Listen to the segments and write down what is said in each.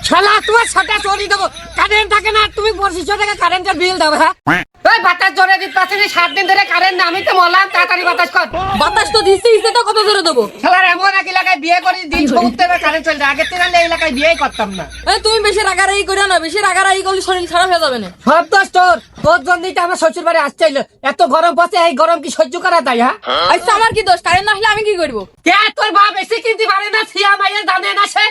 শালা তোমার সাথে চড়ি দেবো, কারেন্ট থাকে না, তুমি 2500 টাকা কারেন্টের বিল দাও। হ্যাঁ ওই বাতাস জোরে দিতে পারছি না, 7 দিন ধরে কারেন্ট না, আমি তো মরলাম, তাড়াতাড়ি বাতাস কর। বাতাস তো দিচ্ছি, সেটা কত জোরে দেবো? শালার এমন এক এলাকায় বিয়ে করি দিন 70 কারেন্ট চলে যায়, আগের থেকে এই এলাকায় বিয়েই করতাম না। তুমি বেশি রাগারাগি করে না, বেশি রাগারাগি করলে শরীর খারাপ হয়ে যাবে না। সব দোষ তোর জন্যই তো আমার শ্বশুর বাড়ি আসছিল, এত গরম পড়ছে, এই গরম কি সহ্য করা যায়? হ্যাঁ আচ্ছা আমার কি দোষ? কারেন্ট না আসলে আমি কি করবো? কে তোর বাপ এসে কিনতে পারে না, সিয়া মাইয়ের জানে না সে।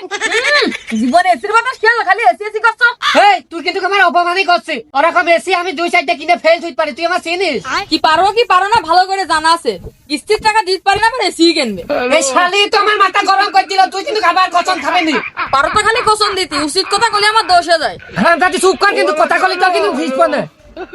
জীবনে এসির বাতাস খেয়াল, খালি এসি এসি করছো। এই তুই কিন্তু আমার অপমানই করছিস, ওরকম এসি আমি 2-4টা কিনে ফেল তুই পারি, তুই আমার চিনিস? কি পারো না ভালো করে জানা আছে, কিস্তির টাকা দিতে পারি না, এসি কিনবে। এই শালি তো আমার মাথা গরম করে দিল, তুই কিন্তু খাবার কসম খাবেনি। পারো তো খালি কোসন দিতি, উচিত কথা বলে আমার দোষ হয়ে যায়। হ্যাঁ দাদি চুপ কর, কিন্তু কথা কলি তো কিন্তু ভিজবো না।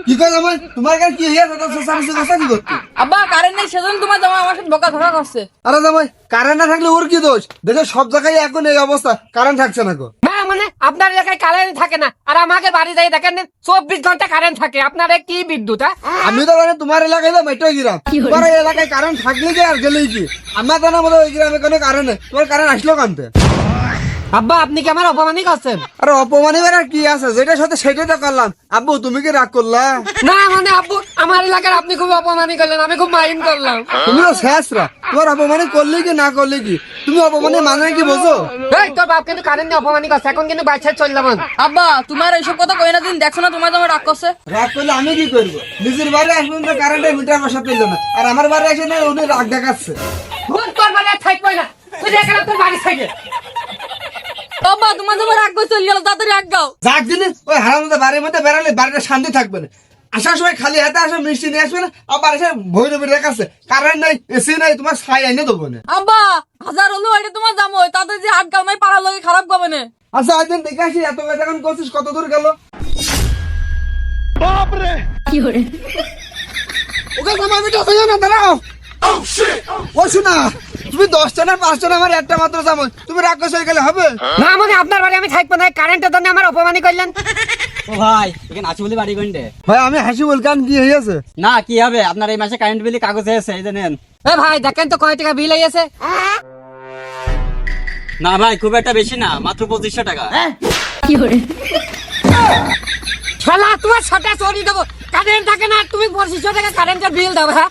কি কয় জামাই, তোমার কাছে কি হইয়া কথা সোসামিসি কথা কি করতে? আব্বা কারেন্ট নেই, সেজন্য তোমার জামা আমার সাথে বকা ধরা করছে। আরে জামাই, কারেন্ট না থাকলে ওর কি দোষ? দেখো সব জায়গায় এখন এই অবস্থা, কারেন্ট থাকছে না গো। হ্যাঁ মানে আপনার এলাকায় কারেন্ট থাকে না, আর আমাকে বাড়ি যাই দেখেন 24 ঘন্টা কারেন্ট থাকে, আপনার কি বিদ্যুৎ? আমি তো জানি তোমার এলাকায় তো মেট্রো গ্রাম, তোমার এই এলাকায় কারেন্ট থাকলে কি আর গেলেই কি? আমার জানার মতো ওই গ্রামে কোনো কারেন্ট নেই, তোমার কারেন্ট আসলো কানতে? আব্বা আপনি কি আমার অপমানই করছেন? আরে অপমানি আর কি আছে, যেটা সাথে সেটাই তো করলাম। আব্বু তুমি কি রাগ করলা? না মানে আব্বু আমার এলাকার আপনি খুব অপমানই করলেন, আমি খুব মাইন্ড করলাম। তুমি তো শেষরা, তোমার অপমানি করলে কি না করলে কি, তুমি অপমানি মানে কি বোঝো? এই তোর বাপ কিন্তু কারেন্ট নিয়ে অপমানই করছে, এখন কিন্তু বাচ্চা চললাম। আব্বা তোমার এইসব কথা কই না, দিন দেখছো না তোমার জামা রাগ করছে। রাগ করলে আমি কি করবো? নিজের বাড়ি আসবেন তো কারেন্টের মিটার বসা পেল না, আর আমার বাড়ি এসে না উনি রাগ দেখাচ্ছে। তোর বাড়ি আর থাকবো না, তুই দেখালাম তোর বাড়ি থেকে। আব্বা তোমার জামা রাগ করে চলে গেল, তাড়াতাড়ি রাগ গাও। যাক দিনে ওই হারামদা বাড়ির মধ্যে বেড়ালে বাড়িটা শান্তি থাকবে না। আসার সময় খালি হাতে আসে, মিষ্টি নিয়ে আসবে না, আবার এসে ভৈরবী রেখাচ্ছে, কারেন্ট নাই, এসি নাই, তোমার ছাই এনে দেবো না। আব্বা হাজার হলো এটা তোমার জামা, তাতে যে হাত গাও নাই পাড়ার লোকে খারাপ হবে না। আচ্ছা একদিন দেখে আসি, এত কথা এখন করছিস, কত দূর গেল? ওকে জামাই বেটা হইও না, দাঁড়াও। ও শোনা, তুমি 10টা না 5টা না, আমার একটা মাত্র জামাই, তুমি রাগ করে গেলে হবে না মানে আপনার বাড়ি আমি থাকবো না, কারেন্টের জন্য আমার অপমানই করলেন। ও ভাই এখানে আছি বলে বাড়ি কোনটে? ভাই আমি হাসি বল, কান কি হয়েছে? না কি হবে, আপনার এই মাসে কারেন্ট বিল কাগজ হয়েছে, এই যে নেন। এ ভাই দেখেন তো কয় টাকা বিল আইছে। না ভাই খুব একটা বেশি না, মাত্র 2500 টাকা। শালা তোমার সাথে চড়ি দেবো, কারেন্ট থাকে না, তুমি 2500 টাকা কারেন্টের বিল দাও। হ্যাঁ